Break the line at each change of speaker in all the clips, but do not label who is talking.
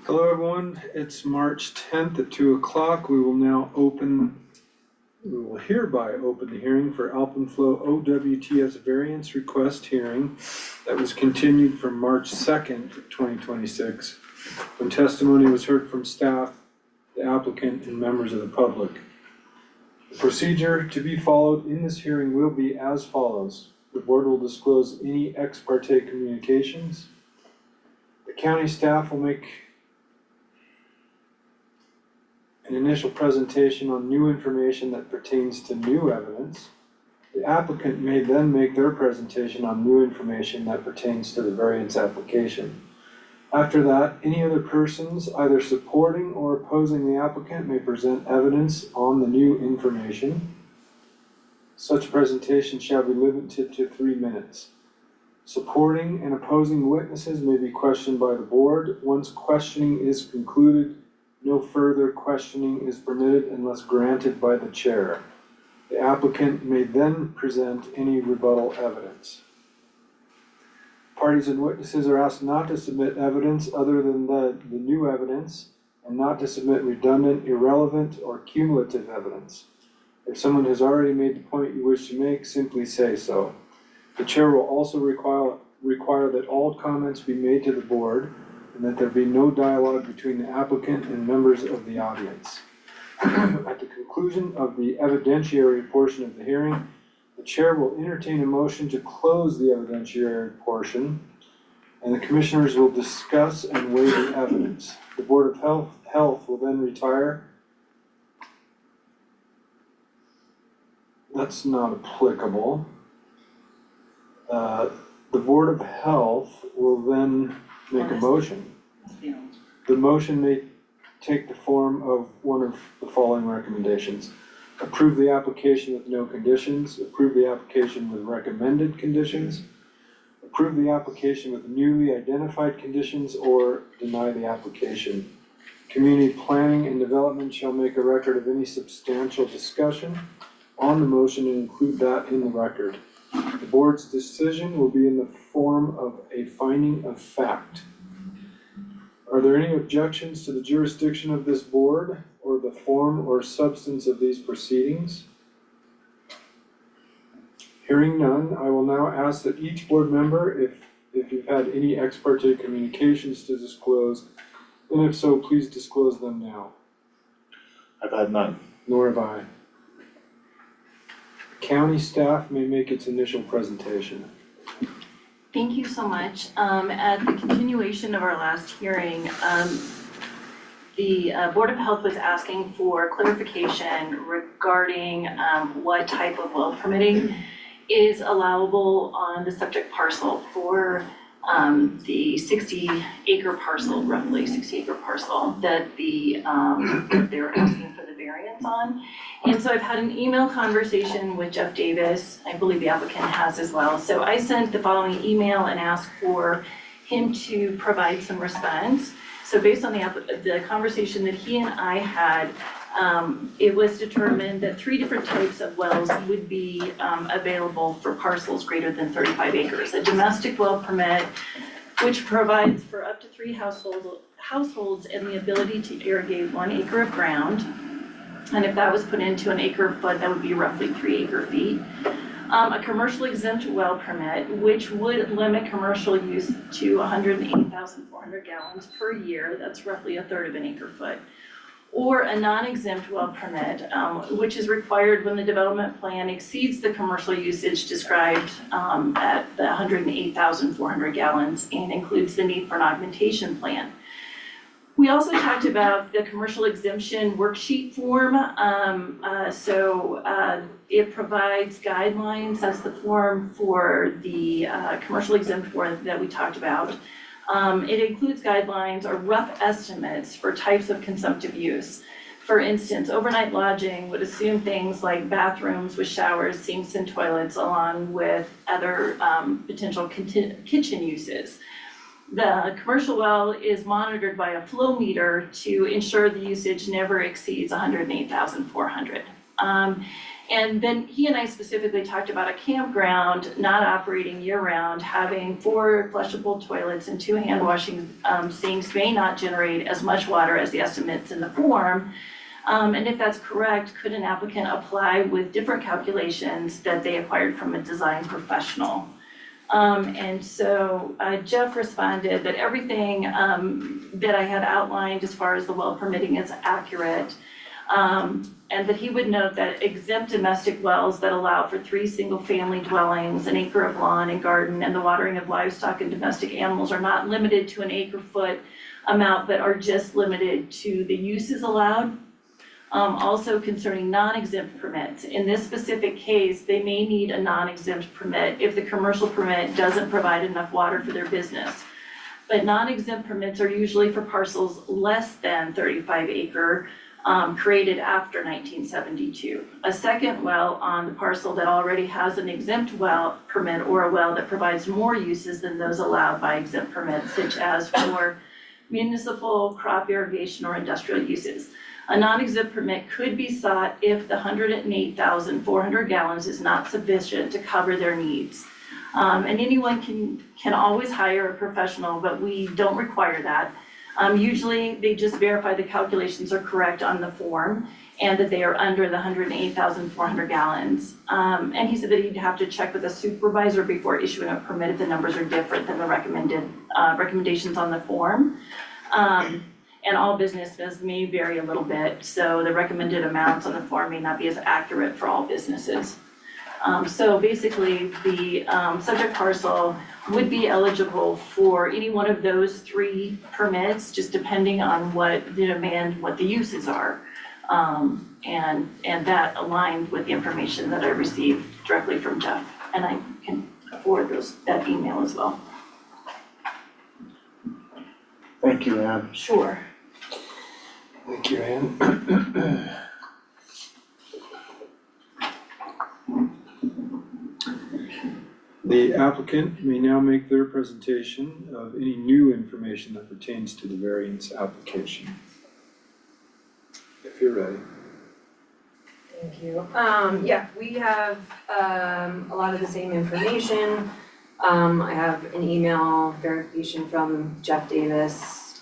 Hello, everyone. It's March 10th at 2 o'clock. We will hereby open the hearing for Alpenflow OWTS variance request hearing that was continued from March 2nd, 2026, when testimony was heard from staff, the applicant, and members of the public. The procedure to be followed in this hearing will be as follows. The board will disclose any ex parte communications. The county staff will make an initial presentation on new information that pertains to new evidence. The applicant may then make their presentation on new information that pertains to the variance application. After that, any other persons either supporting or opposing the applicant may present evidence on the new information. Such presentation shall be limited to 3 minutes. Supporting and opposing witnesses may be questioned by the board. Once questioning is concluded, no further questioning is permitted unless granted by the chair. The applicant may then present any rebuttal evidence. Parties and witnesses are asked not to submit evidence other than the new evidence and not to submit redundant, irrelevant, or cumulative evidence. If someone has already made the point you wish to make, simply say so. The chair will also require that all comments be made to the board and that there be no dialogue between the applicant and members of the audience. At the conclusion of the evidentiary portion of the hearing, the chair will entertain a motion to close the evidentiary portion, and the commissioners will discuss and weigh the evidence. The Board of Health will then retire. That's not applicable. The Board of Health will then make a motion. The motion may take the form of one of the following recommendations. Approve the application with no conditions, approve the application with recommended conditions, approve the application with newly identified conditions, or deny the application. Community Planning and Development shall make a record of any substantial discussion on the motion and include that in the record. The board's decision will be in the form of a finding of fact. Are there any objections to the jurisdiction of this board or the form or substance of these proceedings? Hearing none, I will now ask that each board member, if you've had any ex parte communications to disclose, and if so, please disclose them now.
I've had none.
Nor have I. County staff may make its initial presentation.
Thank you so much. At the continuation of our last hearing, the Board of Health was asking for clarification regarding what type of well permitting is allowable on the subject parcel for the 60-acre parcel, roughly 60-acre parcel that they're asking for the variance on. And so I've had an email conversation with Jeff Davis. I believe the applicant has as well. So I sent the following email and asked for him to provide some response. So based on the conversation that he and I had, it was determined that 3 different types of wells would be available for parcels greater than 35 acres. A domestic well permit, which provides for up to 3 households and the ability to irrigate 1 acre of ground. And if that was put into an acre foot, that would be roughly 3 acre feet. A commercial exempt well permit, which would limit commercial use to 108,400 gallons per year. That's roughly 1/3 of an acre foot. Or a non-exempt well permit, which is required when the development plan exceeds the commercial usage described at the 108,400 gallons and includes the need for an augmentation plan. We also talked about the commercial exemption worksheet form. It provides guidelines. That's the form for the commercial exempt form that we talked about. It includes guidelines or rough estimates for types of consumptive use. For instance, overnight lodging would assume things like bathrooms with showers, sinks, and toilets, along with other potential kitchen uses. The commercial well is monitored by a flow meter to ensure the usage never exceeds 108,400. And then he and I specifically talked about a campground not operating year-round, having 4 flushable toilets and 2 hand washing sinks may not generate as much water as the estimates in the form. And if that's correct, could an applicant apply with different calculations that they acquired from a design professional? And so Jeff responded that everything that I had outlined as far as the well permitting is accurate. And that he would note that exempt domestic wells that allow for 3 single-family dwellings, an acre of lawn and garden, and the watering of livestock and domestic animals are not limited to an acre-foot amount, but are just limited to the uses allowed. Also concerning non-exempt permits, in this specific case, they may need a non-exempt permit if the commercial permit doesn't provide enough water for their business. But non-exempt permits are usually for parcels less than 35 acre, created after 1972. A second well on the parcel that already has an exempt well permit or a well that provides more uses than those allowed by exempt permits, such as for municipal, crop irrigation, or industrial uses. A non-exempt permit could be sought if the 108,400 gallons is not sufficient to cover their needs. And anyone can always hire a professional, but we don't require that. Usually they just verify the calculations are correct on the form and that they are under the 108,400 gallons. And he said that he'd have to check with a supervisor before issuing a permit if the numbers are different than the recommended recommendations on the form. And all businesses may vary a little bit, so the recommended amounts on the form may not be as accurate for all businesses. So basically, the subject parcel would be eligible for any one of those 3 permits, just depending on what the demand, what the uses are. And that aligned with the information that I received directly from Jeff, and I can forward that email as well.
Thank you, Ann.
Sure.
Thank you, Ann. The applicant may now make their presentation of any new information that pertains to the variance application. If you're ready.
Thank you. Yeah, we have a lot of the same information. I have an email verification from Jeff Davis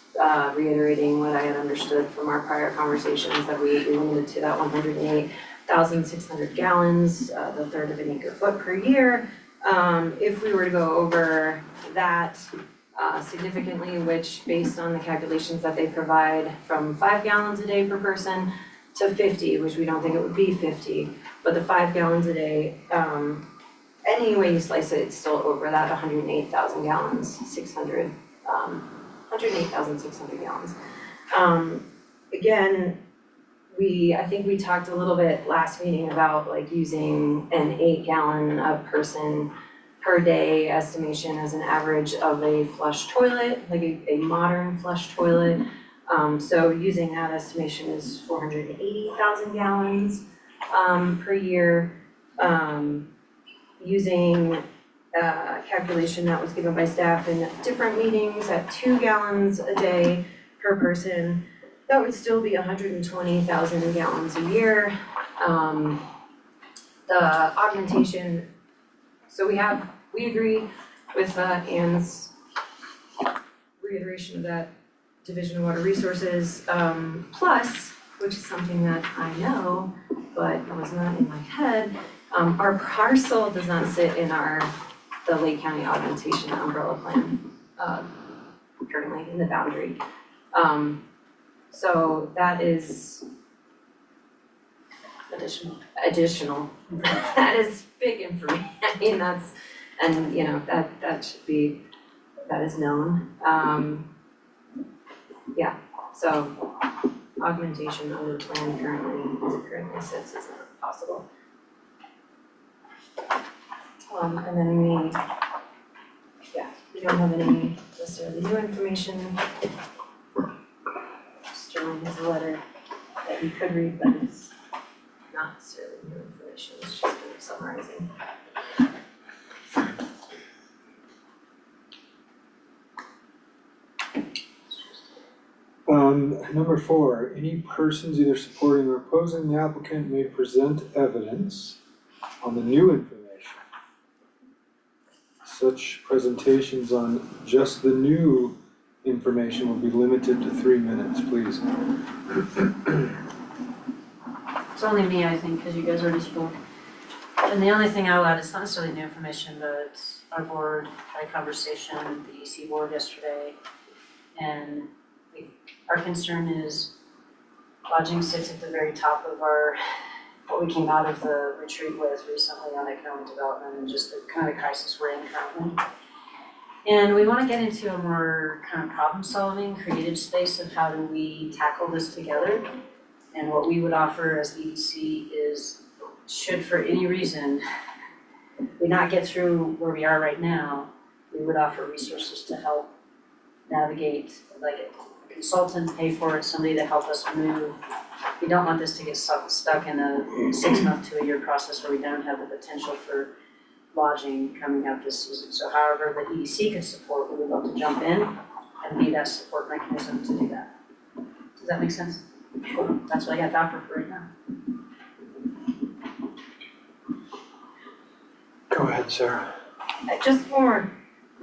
reiterating what I had understood from our prior conversations, that we limited to that 108,600 gallons, the third of an acre foot per year. If we were to go over that significantly, which based on the calculations that they provide, from 5 gallons a day per person to 50, which we don't think it would be 50, but the 5 gallons a day, any way you slice it, it's still over that 108,000 gallons, 108,600 gallons. Again, I think we talked a little bit last meeting about like using an 8 gallon a person per day estimation as an average of a flush toilet, like a modern flush toilet. So using that estimation is 480,000 gallons per year. Using a calculation that was given by staff in different meetings at 2 gallons a day per person, that would still be 120,000 gallons a year. The augmentation, so we agree with Ann's reiteration of that Division of Water Resources, plus, which is something that I know, but was not in my head, our parcel does not sit in the Lake County augmentation umbrella plan, currently in the boundary. So that is additional. That is big information. I mean, that should be, that is known. Yeah, so augmentation under the plan currently, as it currently sits, is not possible. And then we don't have any necessarily new information. Sterling has a letter that you could read, but it's not necessarily new information, it's just kind of summarizing.
Number 4, any persons either supporting or opposing the applicant may present evidence on the new information. Such presentations on just the new information will be limited to 3 minutes, please.
It's only me, I think, because you guys already spoke. And the only thing I'll add, it's not necessarily new information, but our board had a conversation with the EC board yesterday. And our concern is lodging sits at the very top of what we came out of the retreat with recently on economic development and just the kind of crisis we're in currently. And we want to get into a more kind of problem-solving, creative space of how do we tackle this together. And what we would offer as EDC is, should for any reason we not get through where we are right now, we would offer resources to help navigate, like a consultant, pay for it, somebody to help us move. We don't want this to get stuck in a 6-month to a year process where we don't have the potential for lodging coming up this season. So however the EDC can support, we would love to jump in and be that support mechanism to do that. Does that make sense? Sure. That's what I got to offer for right now.
Go ahead, Sarah.
Just one more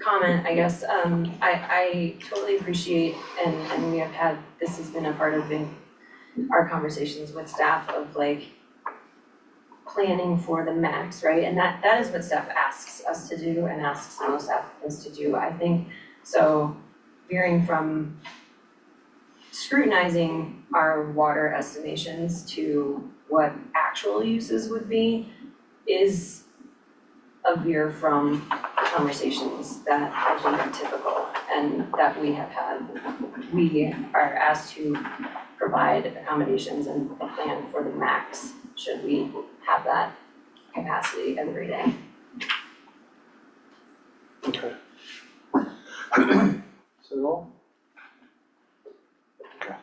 comment, I guess. I totally appreciate, and we have had, this has been a part of our conversations with staff of like planning for the max, right? And that is what staff asks us to do and asks most applicants to do, I think. So veering from scrutinizing our water estimations to what actual uses would be is a veer from conversations that I think are typical and that we have had. We are asked to provide accommodations and a plan for the max, should we have that capacity every day.
Okay. Is that all? Okay.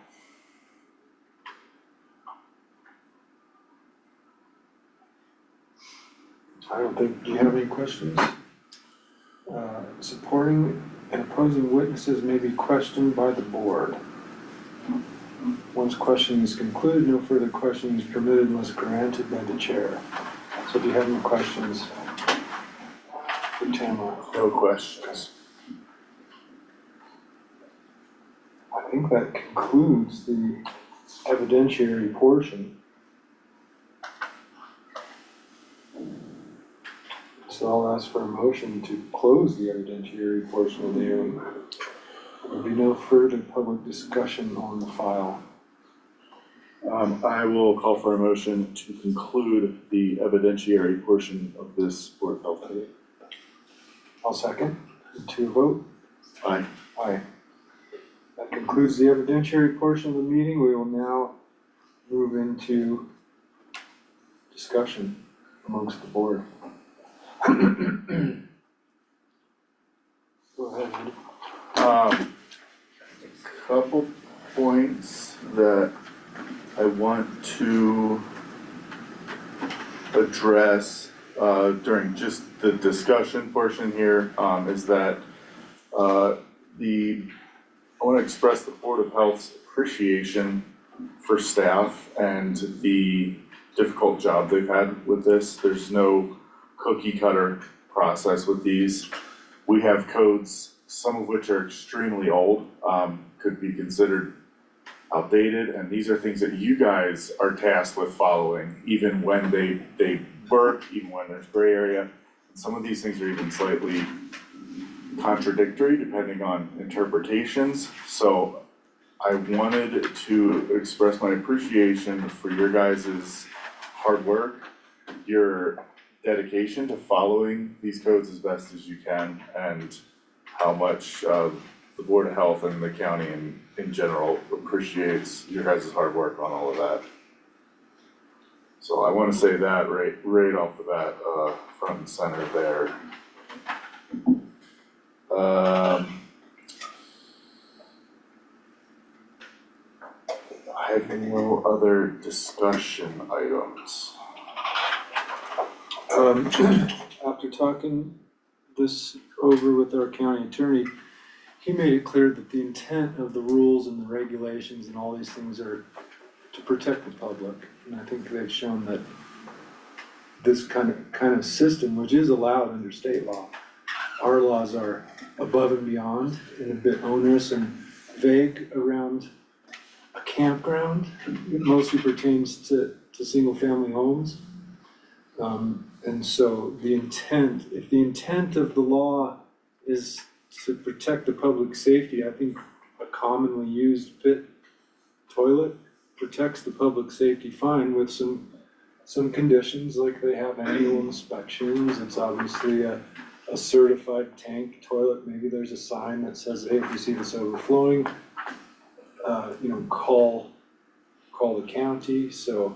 I don't think, do you have any questions? Supporting and opposing witnesses may be questioned by the board. Once questioning is concluded, no further questioning is permitted unless granted by the chair. So if you have any questions for Tamara?
No questions.
I think that concludes the evidentiary portion. So I'll ask for a motion to close the evidentiary portion of the hearing. There will be no further public discussion on the file.
I will call for a motion to conclude the evidentiary portion of this Board of Health meeting.
I'll second. To a vote?
Aye.
Aye. That concludes the evidentiary portion of the meeting. We will now move into discussion amongst the board. Go ahead, Andy.
Couple points that I want to address during just the discussion portion here is that I want to express the Board of Health's appreciation for staff and the difficult job they've had with this. There's no cookie cutter process with these. We have codes, some of which are extremely old, could be considered outdated, and these are things that you guys are tasked with following, even when they work, even when there's gray area. And some of these things are even slightly contradictory depending on interpretations. So I wanted to express my appreciation for your guys' hard work, your dedication to following these codes as best as you can, and how much the Board of Health and the county in general appreciates your guys' hard work on all of that. So I want to say that right off the bat, front and center there. I have no other discussion items.
After talking this over with our county attorney, he made it clear that the intent of the rules and the regulations and all these things are to protect the public. And I think they've shown that this kind of system, which is allowed under state law, our laws are above and beyond and a bit onerous and vague around a campground. It mostly pertains to single-family homes. And so if the intent of the law is to protect the public safety, I think a commonly used pit toilet protects the public safety fine with some conditions, like they have annual inspections. It's obviously a certified tank toilet. Maybe there's a sign that says, hey, if you see this overflowing, call the county. So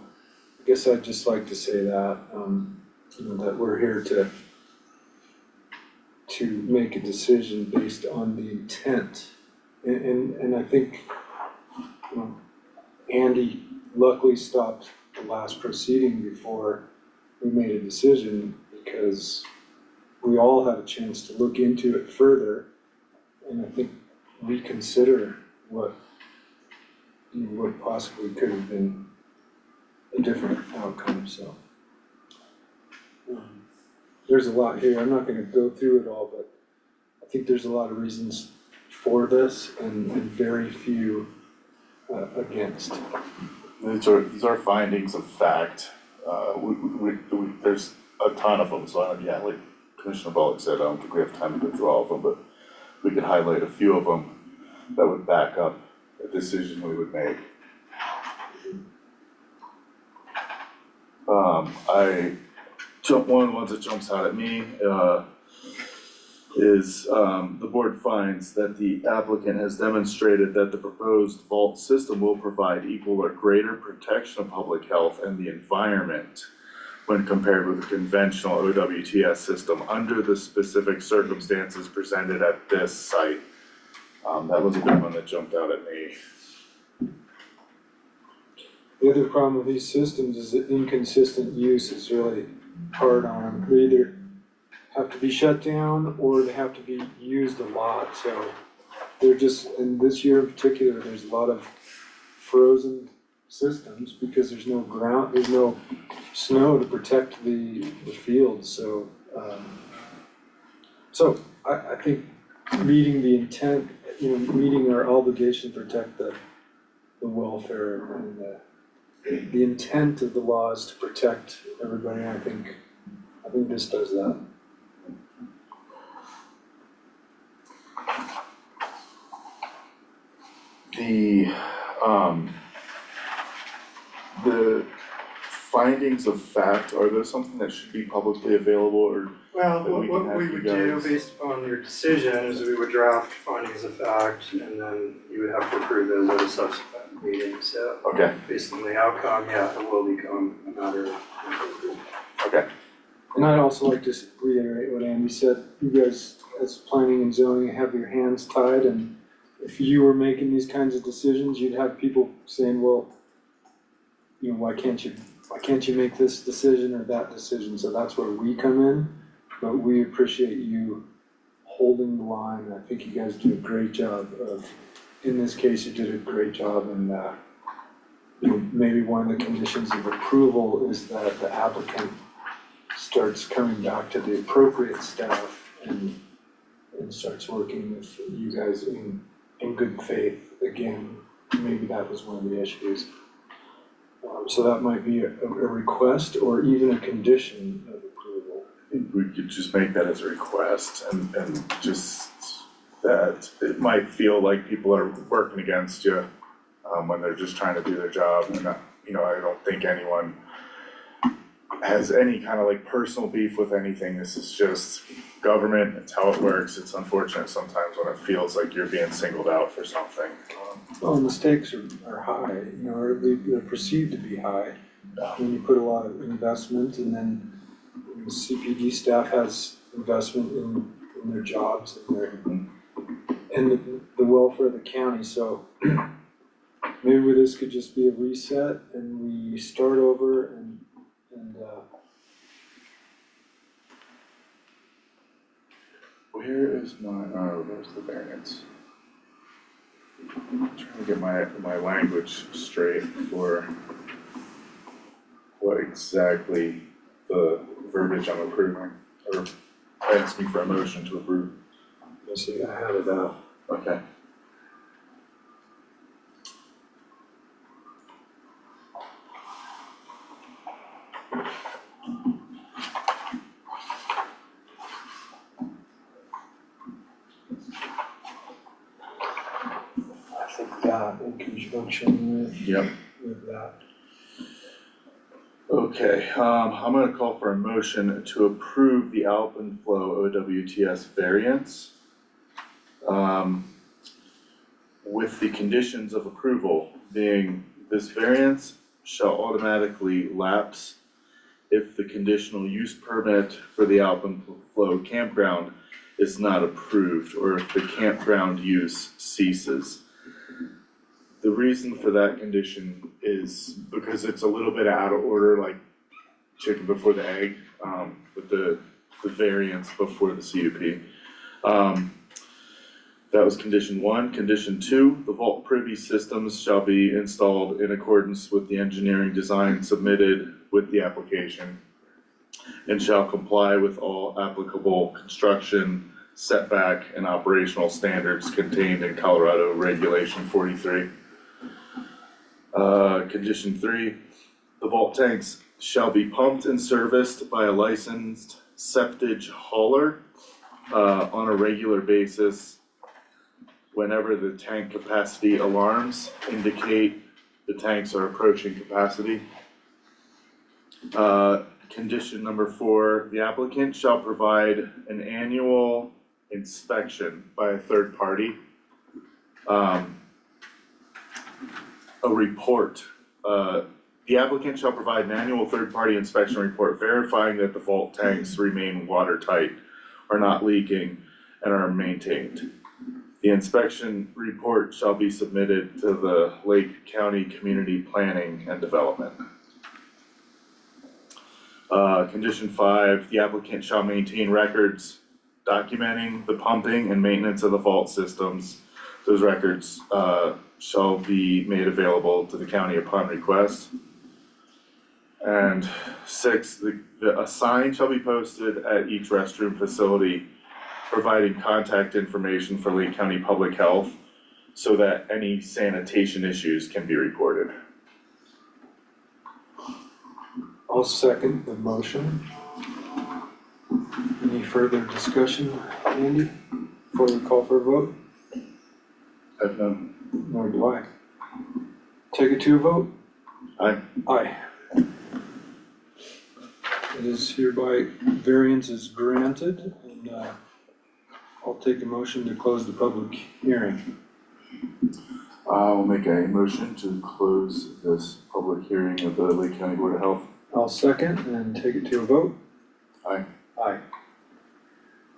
I guess I'd just like to say that, that we're here to make a decision based on the intent. And I think, Andy luckily stopped the last proceeding before we made a decision, because we all had a chance to look into it further and I think reconsider what possibly could have been a different outcome, so. There's a lot here, I'm not gonna go through it all, but I think there's a lot of reasons for this and very few against.
These are findings of fact. There's a ton of them, so yeah, like Commissioner Bullock said, I don't think we have time to go through all of them, but we could highlight a few of them that would back up a decision we would make. One of the ones that jumps out at me is the board finds that the applicant has demonstrated that the proposed vault system will provide equal or greater protection of public health and the environment when compared with a conventional OWTS system under the specific circumstances presented at this site. That was a big one that jumped out at me.
The other problem with these systems is that inconsistent use is really hard on them. They either have to be shut down or they have to be used a lot, so they're just, and this year in particular, there's a lot of frozen systems because there's no ground, there's no snow to protect the fields, so I think meeting the intent, meeting our obligation to protect the welfare and the intent of the law is to protect everybody. I think this does that.
The findings of fact, are those something that should be publicly available, or?
Well,
that we can
what
have
we
you
would do
guys-
based upon your decision is we would draft findings of fact and then you would have to approve those at a subsequent meeting, so.
Okay,
Based on the outcome, yeah, it will become a matter of.
okay,
And I'd also like to reiterate what Andy said. You guys, as planning and zoning, have your hands tied, and if you were making these kinds of decisions, you'd have people saying, well, why can't you make this decision or that decision? So that's where we come in, but we appreciate you holding the line. I think you guys do a great job in this case, you did a great job, and maybe one of the conditions of approval is that the applicant starts coming back to the appropriate staff and starts working with you guys in good faith. Again, maybe that was one of the issues. So that might be a request or even a condition of approval.
I think we could just make that as a request and just that it might feel like people are working against you when they're just trying to do their job, and I don't think anyone has any kind of like personal beef with anything. This is just government, it's how it works. It's unfortunate sometimes when it feels like you're being singled out for something.
Well, mistakes are high, or they're perceived to be high when you put a lot of investment, and then the CPD staff has investment in their jobs and the welfare of the county. So maybe this could just be a reset and we start over and
Where is my, oh, there's the variance. trying to get my language straight for what exactly the verbiage I'm approving, or asking for a motion to approve.
Let's see, I had it out.
Okay.
I think that in conjunction
Yep.
with that.
Okay, I'm gonna call for a motion to approve the Alpenflow OWTS variance. With the conditions of approval being this variance shall automatically lapse if the conditional use permit for the Alpenflow campground is not approved or if the campground use ceases. The reason for that condition is because it's a little bit out of order, like chicken before the egg, with the variance before the CUP. That was condition 1. Condition 2, the vault privy systems shall be installed in accordance with the engineering design submitted with the application and shall comply with all applicable construction, setback, and operational standards contained in Colorado Regulation 43. Condition 3, the vault tanks shall be pumped and serviced by a licensed septage hauler on a regular basis whenever the tank capacity alarms indicate the tanks are approaching capacity. Condition number 4, the applicant shall provide an annual inspection by a third party. A report, the applicant shall provide an annual third-party inspection report verifying that the vault tanks remain watertight, are not leaking, and are maintained. The inspection report shall be submitted to the Lake County Community Planning and Development. Condition 5, the applicant shall maintain records documenting the pumping and maintenance of the vault systems. Those records shall be made available to the county upon request. And 6, a sign shall be posted at each restroom facility providing contact information for Lake County Public Health so that any sanitation issues can be reported.
I'll second the motion. Any further discussion, Andy, before we call for a vote?
I've none.
Nor do I. Take it to a vote?
Aye.
Aye. It is hereby variance is granted, and I'll take a motion to close the public hearing.
I'll make a motion to close this public hearing of the Lake County Board of Health.
I'll second and take it to a vote.
Aye.
Aye.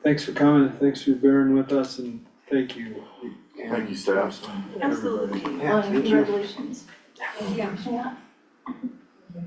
Thanks for coming, thanks for bearing with us, and thank you.
Thank you, staff.
Absolutely.
Yeah, thank you.
Congratulations.
Yeah.